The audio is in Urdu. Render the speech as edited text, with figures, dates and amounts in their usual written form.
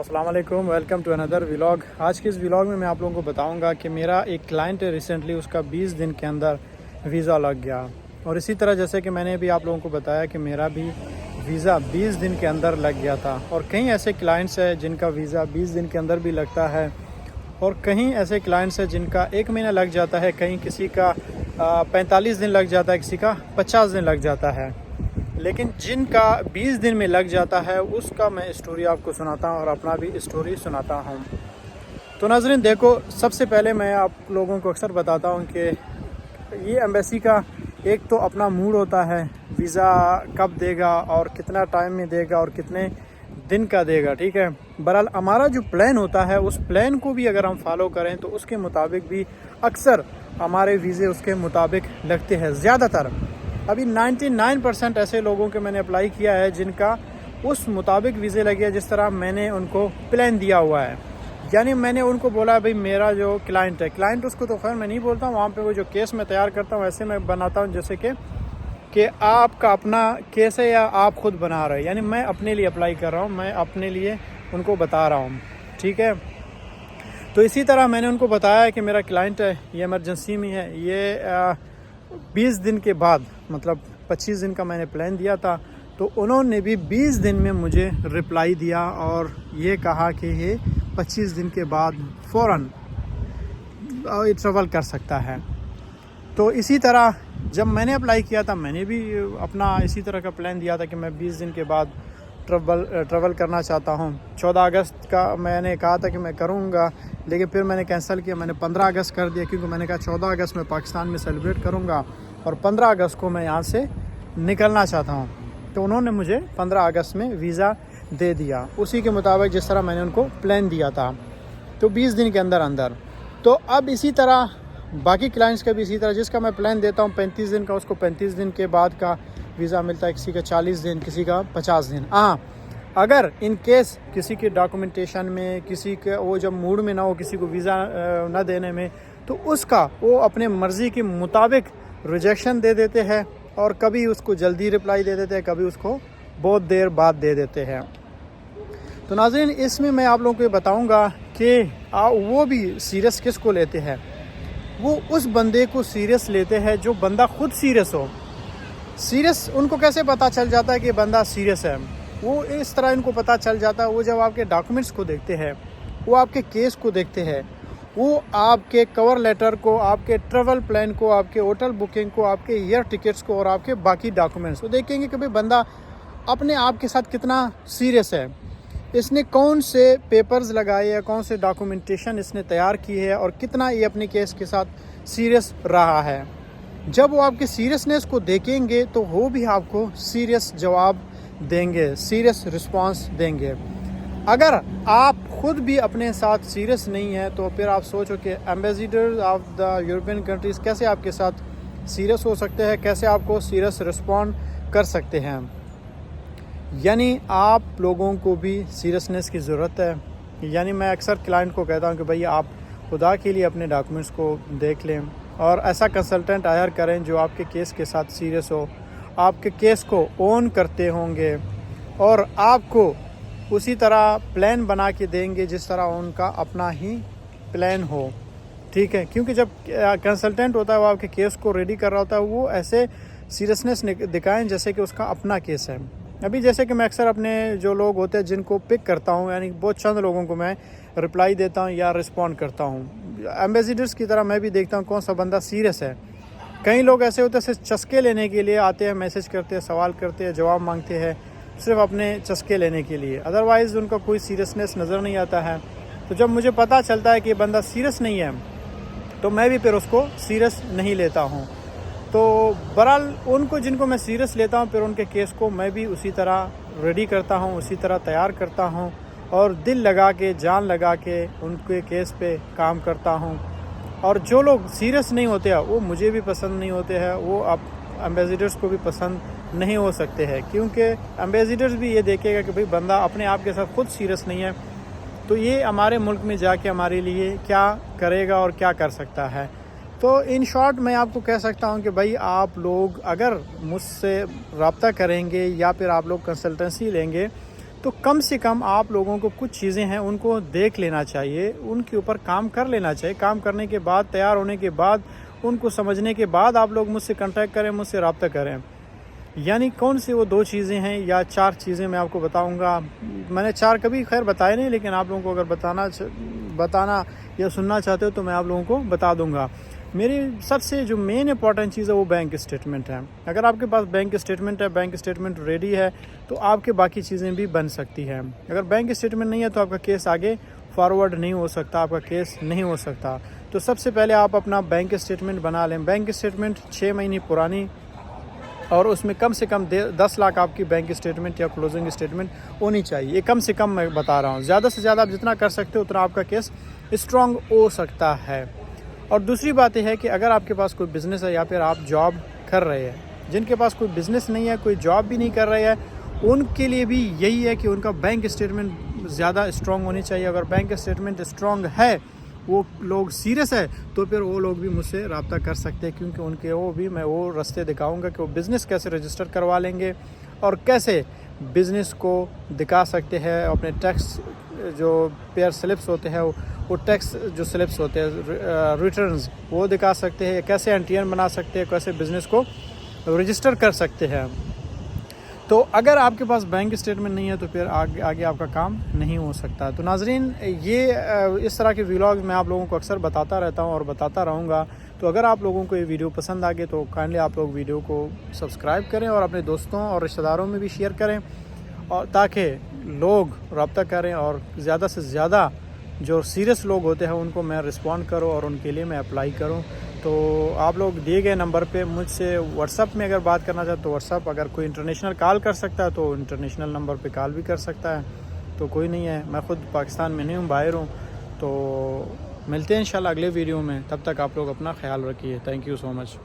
السلام علیکم، ویلکم ٹو اندر ولاگ۔ آج کے اس ولاگ میں آپ لوگوں کو بتاؤں گا کہ میرا ایک کلائنٹ ہے، ریسنٹلی اس کا 20 دن کے اندر ویزا لگ گیا، اور اسی طرح جیسے کہ میں نے بھی آپ لوگوں کو بتایا کہ میرا بھی ویزا 20 دن کے اندر لگ گیا تھا، اور کئی ایسے کلائنٹس ہیں جن کا ویزا 20 دن کے اندر بھی لگتا ہے، اور کہیں ایسے کلائنٹس ہیں جن کا 1 مہینہ لگ جاتا ہے، کہیں کسی کا 45 دن لگ جاتا ہے، کسی کا 50 دن لگ جاتا ہے، لیکن جن کا 20 دن میں لگ جاتا ہے اس کا میں اسٹوری آپ کو سناتا ہوں اور اپنا بھی اسٹوری سناتا ہوں۔ تو ناظرین دیکھو، سب سے پہلے میں آپ لوگوں کو اکثر بتاتا ہوں کہ یہ ایمبیسی کا ایک تو اپنا موڈ ہوتا ہے، ویزا کب دے گا اور کتنا ٹائم میں دے گا اور کتنے دن کا دے گا، ٹھیک ہے۔ بہرحال ہمارا جو پلان ہوتا ہے اس پلان کو بھی اگر ہم فالو کریں تو اس کے مطابق بھی اکثر ہمارے ویزے اس کے مطابق لگتے ہیں۔ زیادہ تر ابھی 99% ایسے لوگوں کے میں نے اپلائی کیا ہے جن کا اس مطابق ویزے لگے جس طرح میں نے ان کو پلان دیا ہوا ہے، یعنی میں نے ان کو بولا بھائی میرا جو کلائنٹ ہے، کلائنٹ اس کو تو خیر میں نہیں بولتا ہوں، وہاں پہ وہ جو کیس میں تیار کرتا ہوں ایسے میں بناتا ہوں جیسے کہ آپ کا اپنا کیس ہے یا آپ خود بنا رہے ہیں، یعنی میں اپنے لیے اپلائی کر رہا ہوں، میں اپنے لیے ان کو بتا رہا ہوں، ٹھیک ہے۔ تو اسی طرح میں نے ان کو بتایا کہ میرا کلائنٹ ہے، یہ ایمرجنسی میں ہے، یہ 20 دن کے بعد، مطلب 25 دن کا میں نے پلان دیا تھا، تو انہوں نے بھی 20 دن میں مجھے رپلائی دیا اور یہ کہا کہ یہ 25 دن کے بعد فوراً ٹریول کر سکتا ہے۔ تو اسی طرح جب میں نے اپلائی کیا تھا میں نے بھی اپنا اسی طرح کا پلان دیا تھا کہ میں 20 دن کے بعد ٹریول کرنا چاہتا ہوں۔ 14 اگست کا میں نے کہا تھا کہ میں کروں گا، لیکن پھر میں نے کینسل کیا، میں نے 15 اگست کر دیا، کیونکہ میں نے کہا 14 اگست میں پاکستان میں سیلیبریٹ کروں گا اور 15 اگست کو میں یہاں سے نکلنا چاہتا ہوں۔ تو انہوں نے مجھے 15 اگست میں ویزا دے دیا، اسی کے مطابق جس طرح میں نے ان کو پلان دیا تھا، تو 20 دن کے اندر۔ تو اب اسی طرح باقی کلائنٹس کا بھی اسی طرح، جس کا میں پلان دیتا ہوں 35 دن کا، اس کو 35 دن کے بعد کا ویزا ملتا ہے، کسی کا 40 دن، کسی کا 50 دن۔ ہاں، اگر ان کیس کسی کے ڈاکومنٹیشن میں کسی کے وہ جب موڈ میں نہ ہو کسی کو ویزا نہ دینے میں، تو اس کا وہ اپنے مرضی کے مطابق ریجیکشن دے دیتے ہیں، اور کبھی اس کو جلدی رپلائی دے دیتے ہیں، کبھی اس کو بہت دیر بعد دے دیتے ہیں۔ تو ناظرین اس میں آپ لوگوں کو یہ بتاؤں گا کہ وہ بھی سیریس کس کو لیتے ہیں، وہ اس بندے کو سیریس لیتے ہیں جو بندہ خود سیریس ہو۔ سیریس ان کو کیسے پتہ چل جاتا ہے کہ بندہ سیریس ہے؟ وہ اس طرح ان کو پتہ چل جاتا ہے، وہ جب آپ کے ڈاکومنٹس کو دیکھتے ہیں، وہ آپ کے کیس کو دیکھتے ہیں، وہ آپ کے کور لیٹر کو، آپ کے ٹریول پلان کو، آپ کے ہوٹل بکنگ کو، آپ کے ایئر ٹکٹس کو اور آپ کے باقی ڈاکومنٹس کو دیکھیں گے کہ بھئی بندہ اپنے آپ کے ساتھ کتنا سیریس ہے، اس نے کون سے پیپرز لگائے ہیں، کون سے ڈاکومنٹیشن اس نے تیار کی ہے، اور کتنا یہ اپنے کیس کے ساتھ سیریس رہا ہے۔ جب وہ آپ کے سیریسنس کو دیکھیں گے تو وہ بھی آپ کو سیریس جواب دیں گے، سیریس رسپانس دیں گے۔ اگر آپ خود بھی اپنے ساتھ سیریس نہیں ہیں تو پھر آپ سوچو کہ ambassador of the European countries کیسے آپ کے ساتھ سیریس ہو سکتے ہیں، کیسے آپ کو سیریس رسپونڈ کر سکتے ہیں۔ یعنی آپ لوگوں کو بھی سیریسنس کی ضرورت ہے۔ یعنی میں اکثر کلائنٹ کو کہتا ہوں کہ بھئی آپ خدا کے لیے اپنے ڈاکومنٹس کو دیکھ لیں اور ایسا کنسلٹنٹ ہائر کریں جو آپ کے کیس کے ساتھ سیریس ہو، آپ کے کیس کو اون کرتے ہوں گے اور آپ کو اسی طرح پلان بنا کے دیں گے جس طرح ان کا اپنا ہی پلان ہو، ٹھیک ہے۔ کیونکہ جب کنسلٹنٹ ہوتا ہے وہ آپ کے کیس کو ریڈی کر رہا ہوتا ہے، وہ ایسے سیریسنس دکھائیں جیسے کہ اس کا اپنا کیس ہے۔ ابھی جیسے کہ میں اکثر اپنے جو لوگ ہوتے ہیں جن کو پک کرتا ہوں، یعنی بہت چند لوگوں کو میں رپلائی دیتا ہوں یا رسپونڈ کرتا ہوں، ایمبیسیڈرز کی طرح میں بھی دیکھتا ہوں کون سا بندہ سیریس ہے۔ کئی لوگ ایسے ہوتے ہیں صرف چسکے لینے کے لیے آتے ہیں، میسج کرتے ہیں، سوال کرتے ہیں، جواب مانگتے ہیں، صرف اپنے چسکے لینے کے لیے، ادروائز ان کا کوئی سیریسنس نظر نہیں آتا ہے۔ تو جب مجھے پتہ چلتا ہے کہ یہ بندہ سیریس نہیں ہے تو میں بھی پھر اس کو سیریس نہیں لیتا ہوں۔ تو بہرحال ان کو جن کو میں سیریس لیتا ہوں پھر ان کے کیس کو میں بھی اسی طرح ریڈی کرتا ہوں، اسی طرح تیار کرتا ہوں، اور دل لگا کے، جان لگا کے ان کے کیس پہ کام کرتا ہوں۔ اور جو لوگ سیریس نہیں ہوتے ہیں وہ مجھے بھی پسند نہیں ہوتے ہیں، وہ اب ایمبیسیڈرز کو بھی پسند نہیں ہو سکتے ہیں، کیونکہ ایمبیسیڈرز بھی یہ دیکھے گا کہ بھئی بندہ اپنے آپ کے ساتھ خود سیریس نہیں ہے تو یہ ہمارے ملک میں جا کے ہمارے لیے کیا کرے گا اور کیا کر سکتا ہے۔ تو ان شارٹ میں آپ کو کہہ سکتا ہوں کہ بھائی آپ لوگ اگر مجھ سے رابطہ کریں گے یا پھر آپ لوگ کنسلٹنسی لیں گے تو کم سے کم آپ لوگوں کو کچھ چیزیں ہیں ان کو دیکھ لینا چاہیے، ان کے اوپر کام کر لینا چاہیے. کام کرنے کے بعد، تیار ہونے کے بعد، ان کو سمجھنے کے بعد آپ لوگ مجھ سے کنٹیکٹ کریں، مجھ سے رابطہ کریں. یعنی کون سی وہ 2 چیزیں ہیں یا 4 چیزیں میں آپ کو بتاؤں گا. میں نے 4 کبھی خیر بتائے نہیں، لیکن آپ لوگوں کو اگر بتانا یا سننا چاہتے ہو تو میں آپ لوگوں کو بتا دوں گا. میری سب سے جو مین امپورٹنٹ چیز ہے وہ بینک اسٹیٹمنٹ ہے. اگر آپ کے پاس بینک اسٹیٹمنٹ ہے، بینک اسٹیٹمنٹ ریڈی ہے، تو آپ کے باقی چیزیں بھی بن سکتی ہیں. اگر بینک اسٹیٹمنٹ نہیں ہے تو آپ کا کیس آگے فارورڈ نہیں ہو سکتا، آپ کا کیس نہیں ہو سکتا. تو سب سے پہلے آپ اپنا بینک اسٹیٹمنٹ بنا لیں. بینک اسٹیٹمنٹ 6 مہینے پرانی، اور اس میں کم سے کم 10 لاکھ آپ کی بینک اسٹیٹمنٹ یا کلوزنگ اسٹیٹمنٹ ہونی چاہیے. یہ کم سے کم میں بتا رہا ہوں. زیادہ سے زیادہ آپ جتنا کر سکتے ہو اتنا آپ کا کیس اسٹرانگ ہو سکتا ہے. اور دوسری بات یہ ہے کہ اگر آپ کے پاس کوئی بزنس ہے یا پھر آپ جاب کر رہے ہیں، جن کے پاس کوئی بزنس نہیں ہے، کوئی جاب بھی نہیں کر رہے ہیں، ان کے لیے بھی یہی ہے کہ ان کا بینک اسٹیٹمنٹ زیادہ اسٹرانگ ہونی چاہیے. اگر بینک اسٹیٹمنٹ اسٹرانگ ہے، وہ لوگ سیریس ہے، تو پھر وہ لوگ بھی مجھ سے رابطہ کر سکتے ہیں، کیونکہ ان کے میں وہ راستے دکھاؤں گا کہ وہ بزنس کیسے رجسٹر کروا لیں گے اور کیسے بزنس کو دکھا سکتے ہیں. اپنے ٹیکس جو پیئر سلپس ہوتے ہیں، وہ ٹیکس جو سلپس ہوتے ہیں، ریٹرنز، وہ دکھا سکتے ہیں. کیسے NTN بنا سکتے ہیں، کیسے بزنس کو رجسٹر کر سکتے ہیں. تو اگر آپ کے پاس بینک اسٹیٹمنٹ نہیں ہے تو پھر آگے آپ کا کام نہیں ہو سکتا. تو ناظرین، یہ اس طرح کے ویلاگ میں آپ لوگوں کو اکثر بتاتا رہتا ہوں اور بتاتا رہوں گا. تو اگر آپ لوگوں کو یہ ویڈیو پسند آ گئے تو کائنڈلی آپ لوگ ویڈیو کو سبسکرائب کریں اور اپنے دوستوں اور رشتہ داروں میں بھی شیئر کریں، اور تاکہ لوگ رابطہ کریں اور زیادہ سے زیادہ جو سیریس لوگ ہوتے ہیں ان کو میں رسپونڈ کروں اور ان کے لیے میں اپلائی کروں. تو آپ لوگ دیے گئے نمبر پہ مجھ سے واٹس ایپ میں اگر بات کرنا چاہتے تو واٹس ایپ، اگر کوئی انٹرنیشنل کال کر سکتا ہے تو انٹرنیشنل نمبر پہ کال بھی کر سکتا ہے. تو کوئی نہیں ہے، میں خود پاکستان میں نہیں ہوں، باہر ہوں. تو ملتے ہیں انشاءاللہ اگلے ویڈیو میں. تب تک آپ لوگ اپنا خیال رکھیے. Thank you so much.